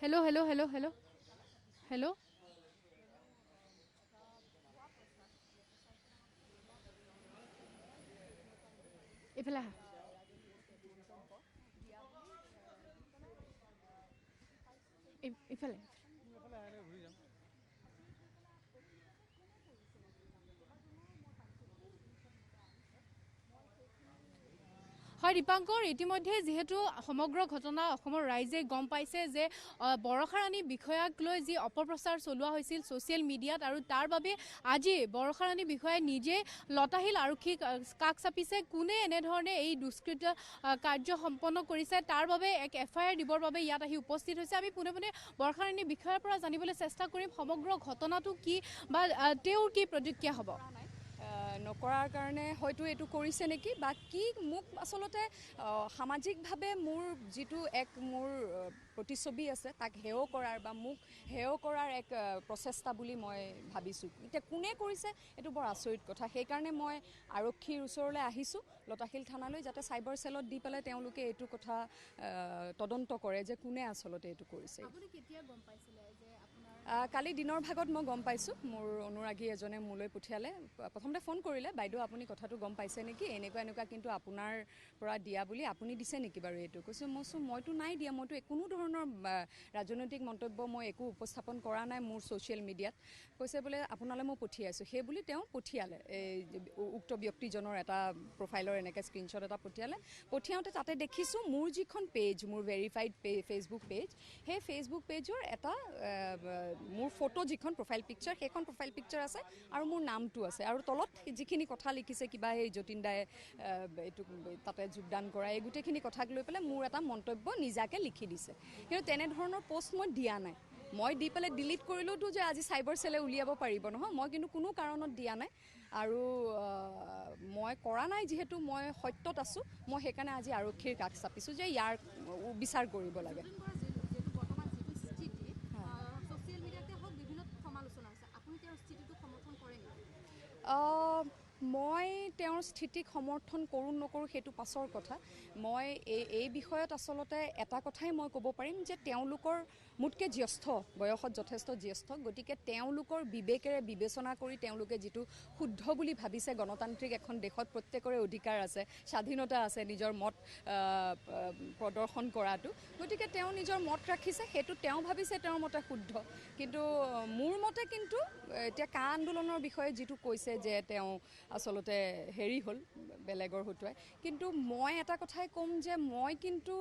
Hello' hello' hello' hello' hello' এইফালে আহা ইফালে হয় দীপাংকৰ, ইতিমধ্যে যিহেতু সমগ্ৰ ঘটনা অসমৰ ৰাইজে গম পাইছে যে বৰষাৰাণী বিষয়াক লৈ যি অপপ্ৰচাৰ চলোৱা হৈছিল ছ'চিয়েল মিডিয়াত, আৰু তাৰ বাবে আজি বৰষাৰাণী বিষয়াই নিজে লতাশিল আৰক্ষীক কাষ চাপিছে। কোনে এনেধৰণে এই দুষ্কৃত্য কাৰ্য সম্পন্ন কৰিছে তাৰ বাবে এক FIR দিবৰ বাবে ইয়াত আহি উপস্থিত হৈছে। আমি পোনে পোনে বৰষাৰাণী বিষয়াৰ পৰা জানিবলৈ চেষ্টা কৰিম সমগ্ৰ ঘটনাটো কি বা তেওঁৰ কি প্ৰতিক্ৰিয়া হ'ব। নকৰাৰ কাৰণে হয়তো এইটো কৰিছে নেকি বা কি, মোক আচলতে সামাজিকভাৱে মোৰ যিটো মোৰ প্ৰতিচ্ছবি আছে তাক হেয় কৰাৰ বা মোক হেয় কৰাৰ এক প্ৰচেষ্টা বুলি মই ভাবিছোঁ। এতিয়া কোনে কৰিছে এইটো বৰ আচৰিত কথা। সেইকাৰণে মই আৰক্ষীৰ ওচৰলৈ আহিছোঁ, লতাশিল থানালৈ, যাতে চাইবাৰ চেলত দি পেলাই তেওঁলোকে এইটো কথা তদন্ত কৰে যে কোনে আচলতে এইটো কৰিছে। আপুনি কেতিয়া গম পাইছিলে যে কালি দিনৰ ভাগত মই গম পাইছোঁ। মোৰ অনুৰাগী এজনে মোলৈ পঠিয়ালে, প্ৰথমতে ফোন কৰিলে, বাইদেউ আপুনি কথাটো গম পাইছে নেকি, এনেকুৱা কিন্তু আপোনাৰ পৰা দিয়া বুলি, আপুনি দিছে নেকি বাৰু এইটো? কৈছোঁ মইতো নাই দিয়া, মইতো কোনো ধৰণৰ ৰাজনৈতিক মন্তব্য মই একো উপস্থাপন কৰা নাই মোৰ ছ'চিয়েল মিডিয়াত। কৈছে বোলে আপোনালৈ মই পঠিয়াইছোঁ, সেই বুলি তেওঁ পঠিয়ালে এই উক্ত ব্যক্তিজনৰ এটা প্ৰফাইলৰ এনেকৈ স্ক্ৰীনশ্বট এটা পঠিয়াওঁতে তাতে দেখিছোঁ মোৰ যিখন পেজ, মোৰ ভেৰিফাইড ফেচবুক পেজ, সেই ফেচবুক পেজৰ এটা মোৰ ফটো যিখন প্ৰফাইল পিকচাৰ, সেইখন প্ৰফাইল পিকচাৰ আছে আৰু মোৰ নামটো আছে, আৰু তলত যিখিনি কথা লিখিছে কিবা সেই যতীন দায়ে এইটো তাতে যোগদান কৰা, এই গোটেইখিনি কথাক লৈ পেলাই মোৰ এটা মন্তব্য নিজাকৈ লিখি দিছে। কিন্তু তেনেধৰণৰ পষ্ট মই দিয়া নাই। মই দি পেলাই ডিলিট কৰিলেওতো যে আজি চাইবাৰ চেলে উলিয়াব পাৰিব নহয়, মই কিন্তু কোনো কাৰণত দিয়া নাই। আৰু মই কৰা নাই, যিহেতু মই সত্যত আছোঁ, মই সেইকাৰণে আজি আৰক্ষীৰ কাষ চাপিছোঁ যে ইয়াৰ বিচাৰ কৰিব লাগে। মই তেওঁৰ স্থিতিক সমৰ্থন কৰোঁ নকৰোঁ সেইটো পাছৰ কথা। মই এই বিষয়ত আচলতে এটা কথাই মই ক'ব পাৰিম যে তেওঁলোকৰ মোতকৈ জ্যেষ্ঠ, বয়সত যথেষ্ট জ্যেষ্ঠ, গতিকে তেওঁলোকৰ বিবেকেৰে বিবেচনা কৰি তেওঁলোকে যিটো শুদ্ধ বুলি ভাবিছে, গণতান্ত্ৰিক এখন দেশত প্ৰত্যেকৰে অধিকাৰ আছে, স্বাধীনতা আছে নিজৰ মত প্ৰদৰ্শন কৰাটো, গতিকে তেওঁ নিজৰ মত ৰাখিছে, সেইটো তেওঁ ভাবিছে তেওঁৰ মতে শুদ্ধ। কিন্তু মোৰ মতে কিন্তু এতিয়া কা আন্দোলনৰ বিষয়ে যিটো কৈছে যে তেওঁ আচলতে হেৰি হ'ল বেলেগৰ হতুৱাই, কিন্তু মই এটা কথাই ক'ম যে মই কিন্তু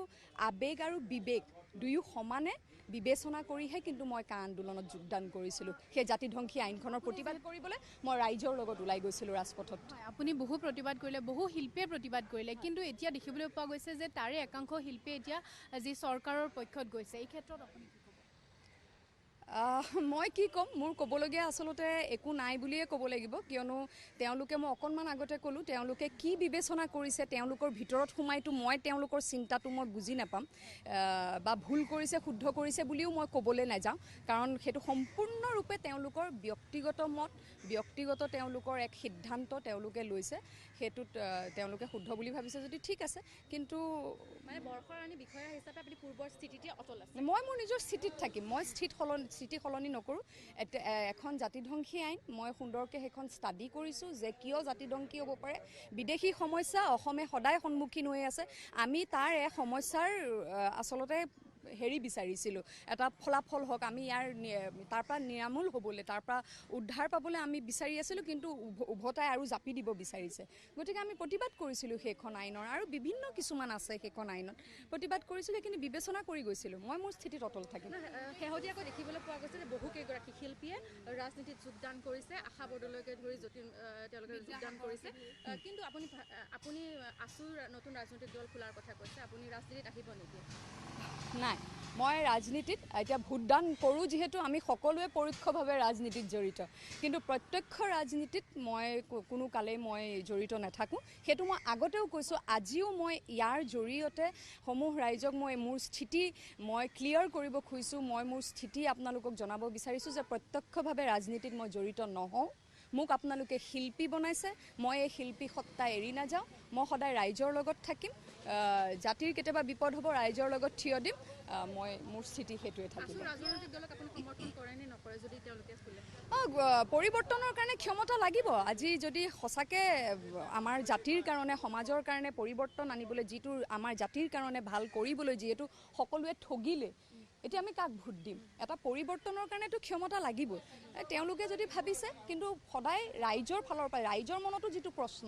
আৱেগ আৰু বিবেক দুয়ো সমানে বিবেচনা কৰিহে কিন্তু মই কা আন্দোলনত যোগদান কৰিছিলোঁ। সেই জাতিধ্বংসী আইনখনৰ প্ৰতিবাদ কৰিবলৈ মই ৰাইজৰ লগত ওলাই গৈছিলোঁ ৰাজপথত। আপুনি বহু প্ৰতিবাদ কৰিলে, বহু শিল্পীয়ে প্ৰতিবাদ কৰিলে, কিন্তু এতিয়া দেখিবলৈ পোৱা গৈছে যে তাৰে একাংশ শিল্পীয়ে এতিয়া যি চৰকাৰৰ পক্ষত গৈছে, এই ক্ষেত্ৰত আপুনি কি ক'ব? মই কি ক'ম, মোৰ ক'বলগীয়া আচলতে একো নাই বুলিয়ে ক'ব লাগিব, কিয়নো তেওঁলোকে, মই অকণমান আগতে ক'লোঁ, তেওঁলোকে কি বিবেচনা কৰিছে তেওঁলোকৰ ভিতৰত সোমাইতো মই তেওঁলোকৰ চিন্তাটো মই বুজি নাপাম, বা ভুল কৰিছে শুদ্ধ কৰিছে বুলিও মই ক'বলৈ নাযাওঁ, কাৰণ সেইটো সম্পূৰ্ণৰূপে তেওঁলোকৰ ব্যক্তিগত মত, ব্যক্তিগত তেওঁলোকৰ এক সিদ্ধান্ত তেওঁলোকে লৈছে, সেইটোত তেওঁলোকে শুদ্ধ বুলি ভাবিছে যদি ঠিক আছে। কিন্তু মানে বৰষাৰাণী বিষয়া হিচাপে আপুনি পূৰ্বৰ স্থিতিতে অটল আছে? মই মোৰ নিজৰ স্থিতিত থাকিম, মই স্থিতি সলনি নকৰোঁ। এখন জাতিধ্বংসী আইন, মই সুন্দৰকৈ সেইখন ষ্টাডি কৰিছোঁ যে কিয় জাতিধ্বংসী হ'ব পাৰে, বিদেশী সমস্যা অসমে সদায় সন্মুখীন হৈ আছে, আমি তাৰ সমস্যাৰ আচলতে হেৰি বিচাৰিছিলোঁ, এটা ফলাফল হওক, আমি তাৰ পৰা নিৰামূল হ'বলৈ, তাৰ পৰা উদ্ধাৰ পাবলৈ আমি বিচাৰি আছিলোঁ, কিন্তু উভতাই আৰু জাপি দিব বিচাৰিছে। গতিকে আমি প্ৰতিবাদ কৰিছিলোঁ সেইখন আইনৰ, আৰু বিভিন্ন কিছুমান আছে সেইখন আইনত প্ৰতিবাদ কৰিছিলোঁ, সেইখিনি বিবেচনা কৰি গৈছিলোঁ। মই মোৰ স্থিতিত অটল থাকিম। শেহতীয়াকৈ দেখিবলৈ পোৱা গৈছে যে বহুকেইগৰাকী শিল্পীয়ে ৰাজনীতিত যোগদান কৰিছে, আশা বড়োলৈকে ধৰি তেওঁলোকে যোগদান কৰিছে, কিন্তু আপুনি আছুৰ নতুন ৰাজনৈতিক দল খোলাৰ কথা কৈছে, আপুনি ৰাজনীতিত আহিব নেকি? নাই, মই ৰাজনীতিত এতিয়া ভোটদান কৰোঁ যিহেতু, আমি সকলোৱে পৰোক্ষভাৱে ৰাজনীতিত জড়িত, কিন্তু প্ৰত্যক্ষ ৰাজনীতিত মই কোনো কালেই মই জড়িত নাথাকোঁ। সেইটো মই আগতেও কৈছোঁ, আজিও মই ইয়াৰ জৰিয়তে সমূহ ৰাইজক মই মোৰ স্থিতি মই ক্লিয়াৰ কৰিব খুজিছোঁ, মই মোৰ স্থিতি আপোনালোকক জনাব বিচাৰিছোঁ যে প্ৰত্যক্ষভাৱে ৰাজনীতিত মই জড়িত নহওঁ। মোক আপোনালোকে শিল্পী বনাইছে, মই এই শিল্পী সত্তা এৰি নাযাওঁ, মই সদায় ৰাইজৰ লগত থাকিম, জাতিৰ কেতিয়াবা বিপদ হ'ব ৰাইজৰ লগত থিয় দিম, মোৰ স্থিতি সেইটোৱে থাকিব। ৰাজনৈতিক দলক আপুনি সমৰ্থন কৰে নে নকৰে যদি তেওঁলোকে খোলে? পৰিৱৰ্তনৰ কাৰণে ক্ষমতা লাগিব। আজি যদি সঁচাকৈ আমাৰ জাতিৰ কাৰণে সমাজৰ কাৰণে পৰিৱৰ্তন আনিবলৈ যিটো আমাৰ জাতিৰ কাৰণে ভাল কৰিবলৈ যিহেতু সকলোৱে ঠগিলে, এতিয়া আমি কাক ভোট দিম? এটা পৰিৱৰ্তনৰ কাৰণেতো ক্ষমতা লাগিবই। তেওঁলোকে যদি ভাবিছে, কিন্তু সদায় ৰাইজৰ ফালৰ পৰা ৰাইজৰ মনতো যিটো প্ৰশ্ন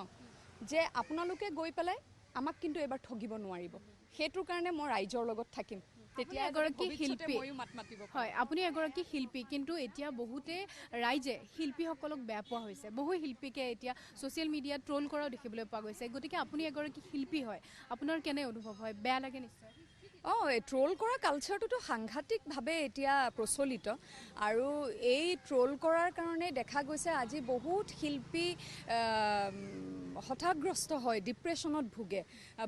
যে আপোনালোকে গৈ পেলাই আমাক কিন্তু এবাৰ ঠগিব নোৱাৰিব, সেইটোৰ কাৰণে মই ৰাইজৰ লগত থাকিম। তেতিয়া এগৰাকী শিল্পী, ময়ো মাত মাতিব পাৰিম। হয়, আপুনি এগৰাকী শিল্পী, কিন্তু এতিয়া বহুতে ৰাইজে শিল্পীসকলক বেয়া পোৱা হৈছে। বহু শিল্পীকে এতিয়া ছ'চিয়েল মিডিয়াত ট্ৰল কৰাও দেখিবলৈ পোৱা গৈছে। গতিকে আপুনি এগৰাকী শিল্পী হয়, আপোনাৰ কেনে অনুভৱ হয়? বেয়া লাগে নিশ্চয়। ট্ৰল কৰা কালচাৰটোতো সাংঘাতিকভাৱে এতিয়া প্ৰচলিত, আৰু এই ট্ৰল কৰাৰ কাৰণে দেখা গৈছে আজি বহুত শিল্পী হতাশগ্ৰস্ত হয়, ডিপ্ৰেশ্যনত ভোগে।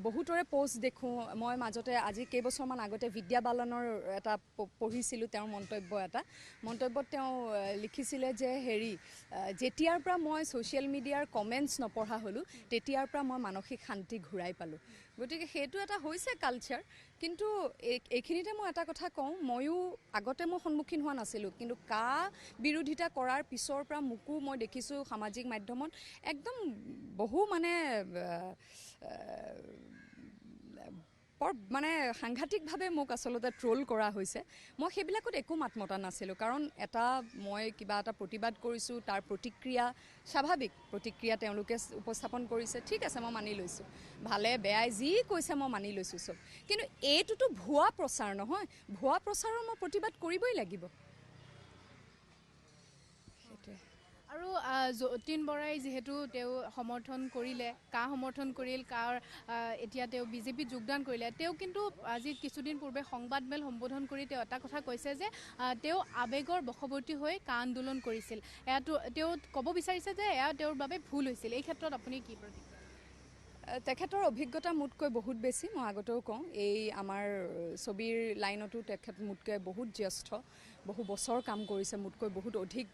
বহুতৰে পোষ্ট দেখোঁ মই মাজতে, আজি কেইবছৰমান আগতে বিদ্যা বালনৰ এটা পঢ়িছিলোঁ, তেওঁৰ মন্তব্যত তেওঁ লিখিছিলে যে যেতিয়াৰ পৰা মই ছ'চিয়েল মিডিয়াৰ কমেণ্টছ নপঢ়া হ'লোঁ তেতিয়াৰ পৰা মই মানসিক শান্তি ঘূৰাই পালোঁ। গতিকে সেইটো এটা হৈছে কালচাৰ। কিন্তু এইখিনিতে মই এটা কথা কওঁ, ময়ো আগতে মই সন্মুখীন হোৱা নাছিলোঁ, কিন্তু বিৰোধিতা কৰাৰ পিছৰ পৰা মোকো মই দেখিছোঁ সামাজিক মাধ্যমত একদম বহু মানে সাংঘাতিকভাৱে মোক আচলতে ট্ৰল কৰা হৈছে। মই সেইবিলাকত একো মাত মতা নাছিলোঁ, কাৰণ মই কিবা এটা প্ৰতিবাদ কৰিছোঁ, তাৰ প্ৰতিক্ৰিয়া স্বাভাৱিক প্ৰতিক্ৰিয়া তেওঁলোকে উপস্থাপন কৰিছে, ঠিক আছে, মই মানি লৈছোঁ। ভালে বেয়াই যি কৈছে মই মানি লৈছোঁ চব। কিন্তু এইটোতো ভুৱা প্ৰচাৰ নহয়, ভুৱা প্ৰচাৰৰ মই প্ৰতিবাদ কৰিবই লাগিব। সেইটোৱে। আৰু যতীন বৰাই যিহেতু তেওঁ সমৰ্থন কৰিলে, সমৰ্থন কৰিল, এতিয়া তেওঁ বিজেপিত যোগদান কৰিলে, তেওঁ কিন্তু আজি কিছুদিন পূৰ্বে সংবাদমেল সম্বোধন কৰি তেওঁ এটা কথা কৈছে যে তেওঁ আৱেগৰ বশৱৰ্তী হৈ আন্দোলন কৰিছিল। তেওঁ ক'ব বিচাৰিছে যে এয়া তেওঁৰ বাবে ভুল হৈছিল। এই ক্ষেত্ৰত আপুনি কি প্ৰতিক্ৰিয়া? তেখেতৰ অভিজ্ঞতা মোতকৈ বহুত বেছি, মই আগতেও কওঁ। এই আমাৰ ছবিৰ লাইনতো তেখেত মোতকৈ বহুত জ্যেষ্ঠ, বহু বছৰ কাম কৰিছে, মোতকৈ বহুত অধিক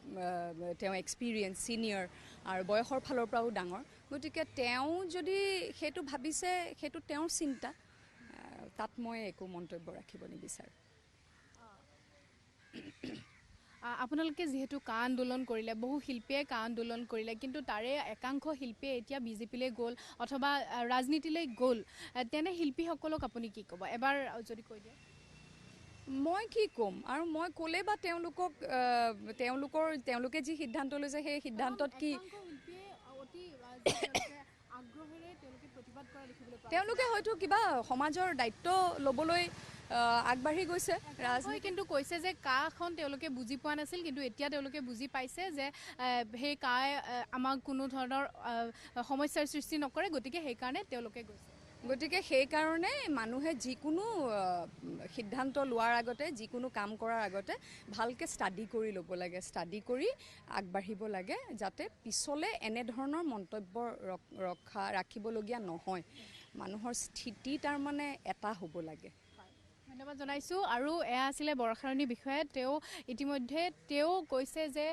তেওঁ এক্সপিৰিয়েঞ্চ, ছিনিয়ৰ, আৰু বয়সৰ ফালৰ পৰাও ডাঙৰ। গতিকে তেওঁ যদি সেইটো ভাবিছে, সেইটো তেওঁৰ চিন্তা, তাত মই একো মন্তব্য ৰাখিব নিবিচাৰোঁ। আপোনালোকে যিহেতু আন্দোলন কৰিলে, বহু শিল্পীয়ে আন্দোলন কৰিলে, কিন্তু তাৰে একাংশ শিল্পীয়ে এতিয়া বিজেপিলৈ গ'ল অথবা ৰাজনীতিলৈ গ'ল। তেনে শিল্পীসকলক আপুনি কি ক'ব? এবাৰ যদি কৈ দিয়ে। মই কি ক'ম, আৰু মই ক'লে বা তেওঁলোকে যি সিদ্ধান্ত লৈছে সেই সিদ্ধান্তত কি, তেওঁলোকে হয়তো কিবা সমাজৰ দায়িত্ব ল'বলৈ আগবাঢ়ি গৈছে। কিন্তু কৈছে যে খন তেওঁলোকে বুজি পোৱা নাছিল, কিন্তু এতিয়া তেওঁলোকে বুজি পাইছে যে সেই আমাক কোনো ধৰণৰ সমস্যাৰ সৃষ্টি নকৰে, গতিকে সেইকাৰণে তেওঁলোকে গৈছে। গতিকে সেইকাৰণে মানুহে যিকোনো সিদ্ধান্ত লোৱাৰ আগতে, যিকোনো কাম কৰাৰ আগতে ভালকৈ ষ্টাডি কৰি ল'ব লাগে, ষ্টাডি কৰি আগবাঢ়িব লাগে, যাতে পিছলৈ এনেধৰণৰ মন্তব্য ৰাখিবলগীয়া নহয়। মানুহৰ স্থিতি তাৰমানে এটা হ'ব লাগে। ধন্যবাদ জনাইছোঁ। আৰু এয়া আছিলে বৰষাৰণীৰ বিষয়ে। ইতিমধ্যে তেওঁ কৈছে যে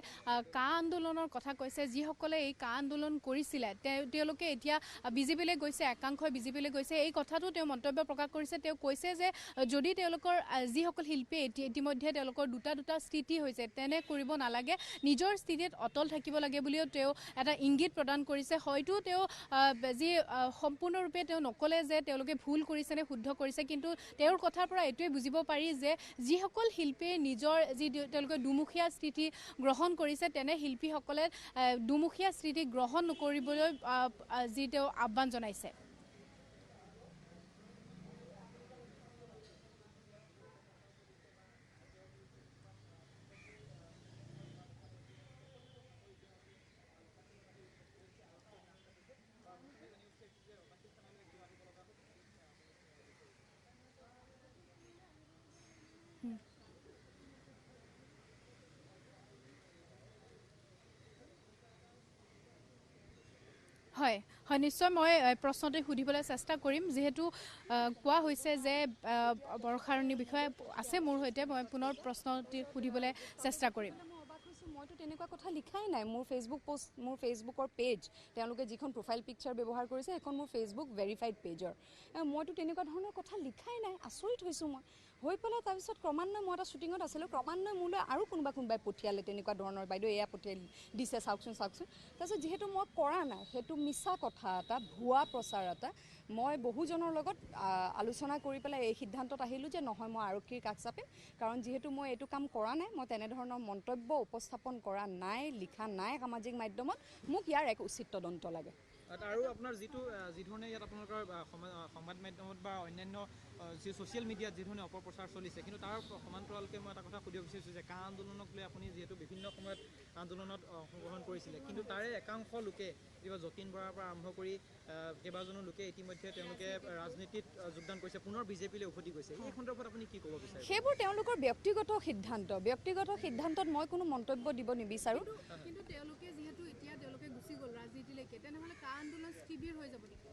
আন্দোলনৰ কথা কৈছে, যিসকলে এই আন্দোলন কৰিছিলে তেওঁলোকে এতিয়া বিজেপিলৈ গৈছে, একাংশই বিজেপিলৈ গৈছে। এই কথাটো তেওঁ মন্তব্য প্ৰকাশ কৰিছে। তেওঁ কৈছে যে যদি তেওঁলোকৰ যিসকল শিল্পী ইতিমধ্যে তেওঁলোকৰ দুটা স্থিতি হৈছে, তেনে কৰিব নালাগে, নিজৰ স্থিতিত অটল থাকিব লাগে বুলিও তেওঁ এটা ইংগিত প্ৰদান কৰিছে। হয়তো তেওঁ সম্পূৰ্ণৰূপে তেওঁ নক'লে যে তেওঁলোকে ভুল কৰিছে নে শুদ্ধ কৰিছে, কিন্তু তেওঁৰ কথাৰ পৰা এইটোৱে বুজিব পাৰি যে যিসকল শিল্পীয়ে তেওঁলোকে দুমুখীয়া স্থিতি গ্ৰহণ কৰিছে, তেনে শিল্পীসকলে দুমুখীয়া স্থিতি গ্ৰহণ নকৰিবলৈ তেওঁ আহ্বান জনাইছে। হয়, নিশ্চয় মই প্ৰশ্নটি সুধিবলৈ চেষ্টা কৰিম। যিহেতু কোৱা হৈছে যে বৰষাৰণীৰ বিষয়ে আছে মোৰ সৈতে, মই পুনৰ প্ৰশ্নটি সুধিবলৈ চেষ্টা কৰিম। মইতো তেনেকুৱা কথা লিখাই নাই। মোৰ ফেচবুকৰ পেজ, তেওঁলোকে যিখন প্ৰফাইল পিকচাৰ ব্যৱহাৰ কৰিছে সেইখন মোৰ ফেচবুক ভেৰিফাইড পেজৰ। মইতো তেনেকুৱা ধৰণৰ কথা লিখাই নাই। আচৰিত হৈছোঁ মই। হৈ পেলাই তাৰপিছত ক্ৰমান্বয়ে মই এটা শ্বুটিঙত আছিলোঁ, ক্ৰমান্বয়ে মোলৈ আৰু কোনোবাই পঠিয়ালে তেনেকুৱা ধৰণৰ, বাইদেউ এয়া পঠিয়াই দিছে চাওকচোন। তাৰপিছত যিহেতু মই কৰা নাই, সেইটো মিছা কথা এটা, ভুৱা প্ৰচাৰ এটা, মই বহুজনৰ লগত আলোচনা কৰি পেলাই এই সিদ্ধান্তত আহিলোঁ যে নহয়, মই আৰক্ষীৰ কাষ চাপিম। কাৰণ যিহেতু মই এইটো কাম কৰা নাই, মই তেনেধৰণৰ মন্তব্য উপস্থাপন কৰা নাই, লিখা নাই সামাজিক মাধ্যমত, মোক ইয়াৰ এক উচিত তদন্ত লাগে। আৰু আপোনাৰ যি ধৰণে ইয়াত আপোনালোকৰ সংবাদ মাধ্যমত বা অন্যান্য যি ছ'চিয়েল মিডিয়াত যি ধৰণে অপপ্ৰচাৰ চলিছে, কিন্তু তাৰ সমান্তৰালকৈ মই এটা কথা সুধিব বিচাৰিছোঁ যে কা আন্দোলনক লৈ আপুনি যিহেতু বিভিন্ন সময়ত আন্দোলনত অংশগ্ৰহণ কৰিছিলে, কিন্তু তাৰে একাংশ লোকে যতীন বৰাৰ পৰা আৰম্ভ কৰি কেইবাজনো লোকে ইতিমধ্যে তেওঁলোকে ৰাজনীতিত যোগদান কৰিছে, পুনৰ বিজেপিলৈ উভতি গৈছে। এই সন্দৰ্ভত আপুনি কি ক'ব বিচাৰে? সেইবোৰ তেওঁলোকৰ ব্যক্তিগত সিদ্ধান্তত মই কোনো মন্তব্য দিব নিবিচাৰোঁ। কিন্তু তেওঁলোকে যিহেতু এতিয়া গুচি গ'ল ৰাজনীতিলৈকে, তেনেহ'লে কা আন্দোলন স্থবিৰ হৈ যাব নেকি?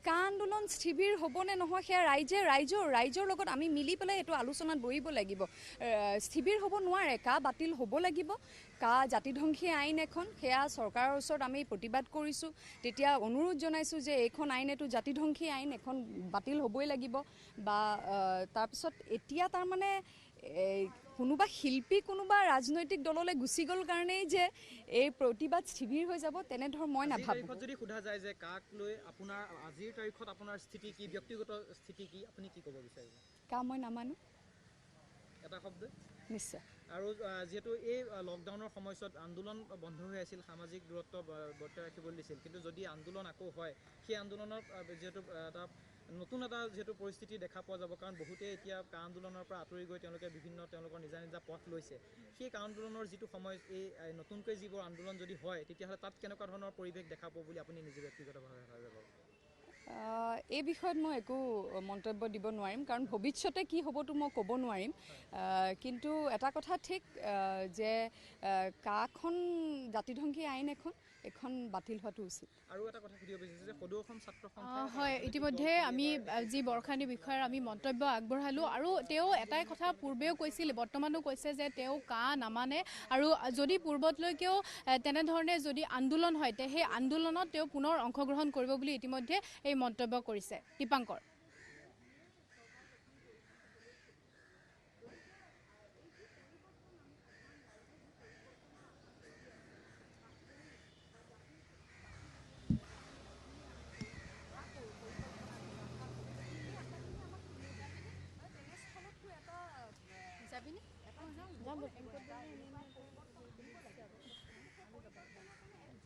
কা আন্দোলন স্থবিৰ হ'বনে নহয় সেয়া ৰাইজৰ লগত আমি মিলি পেলাই এইটো আলোচনাত বহিব লাগিব। স্থবিৰ হ'ব নোৱাৰে, কা বাতিল হ'ব লাগিব। কা জাতিধ্বংসী আইন এখন, সেয়া চৰকাৰৰ ওচৰত আমি প্ৰতিবাদ কৰিছোঁ, তেতিয়া অনুৰোধ জনাইছোঁ যে এইখন আইন এইটো জাতিধ্বংসী আইন, এখন বাতিল হ'বই লাগিব। বা তাৰপিছত এতিয়া তাৰমানে কোনোবা শিল্পী কোনোবা ৰাজনৈতিক দললৈ গুচি গ'ল কাৰণেই যে এই প্ৰতিবাদ স্থবিৰ হৈ যাব, তেনেধৰণৰ মই নাভাবোঁ। যদি সোধা যায় যে কাক লৈ আপোনাৰ আজিৰ তাৰিখত আপোনাৰ স্থিতি কি, ব্যক্তিগত স্থিতি কি, আপুনি কি ক'ব বিচাৰিব? কা মই নামানো, এটা শব্দ। নিশ্চয়। আৰু যিহেতু এই লকডাউনৰ সময়ছোৱাত আন্দোলন বন্ধ হৈ আছিল, সামাজিক দূৰত্ব বৰ্তাই ৰাখিবলৈ দিছিল, কিন্তু যদি আন্দোলন আকৌ হয়, সেই আন্দোলনত যিহেতু নতুন এটা যিহেতু পৰিস্থিতি দেখা পোৱা যাব, কাৰণ বহুতেই এতিয়া কা আন্দোলনৰ পৰা আঁতৰি গৈ তেওঁলোকে তেওঁলোকৰ নিজা পথ লৈছে। সেই কা আন্দোলনৰ যিটো সময়, এই নতুনকৈ যিবোৰ আন্দোলন যদি হয়, তেতিয়াহ'লে তাত কেনেকুৱা ধৰণৰ পৰিৱেশ দেখা পাব বুলি আপুনি নিজে ব্যক্তিগতভাৱে ভাবে? এই বিষয়ত মই একো মন্তব্য দিব নোৱাৰিম, কাৰণ ভৱিষ্যতে কি হ'বতো মই ক'ব নোৱাৰিম। কিন্তু এটা কথা ঠিক যে কাখন জাতিধ্বংসী আইন এখন বাতিল হোৱাটো উচিত। আৰু এটা কথা সুধিব বিচাৰিছোঁ যে সদৌ অসম ছাত্ৰ সন্থা, হয়, ইতিমধ্যে আমি যি বৰষাৰাণী বিষয়াৰ আমি মন্তব্য আগবঢ়ালোঁ, আৰু তেওঁ এটাই কথা পূৰ্বেও কৈছিল, বৰ্তমানো কৈছে যে তেওঁ কা নামানে, আৰু যদি পূৰ্বতলৈকেও তেনেধৰণে যদি আন্দোলন হয়, সেই আন্দোলনত তেওঁ পুনৰ অংশগ্ৰহণ কৰিব বুলি ইতিমধ্যে এই মন্তব্য কৰিছে। দীপাংকৰ।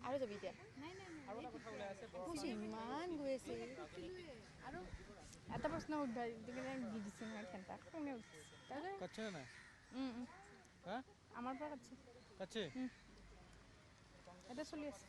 আৰু যাবি এতিয়া? ইমান গৈ আছে, আৰু এটা প্ৰশ্ন উদ্ধাৰ দি দিছে নহয়, খেন্তা খঙে উঠিছে। আমাৰ পৰা কাটছে, এটা চলি আছে।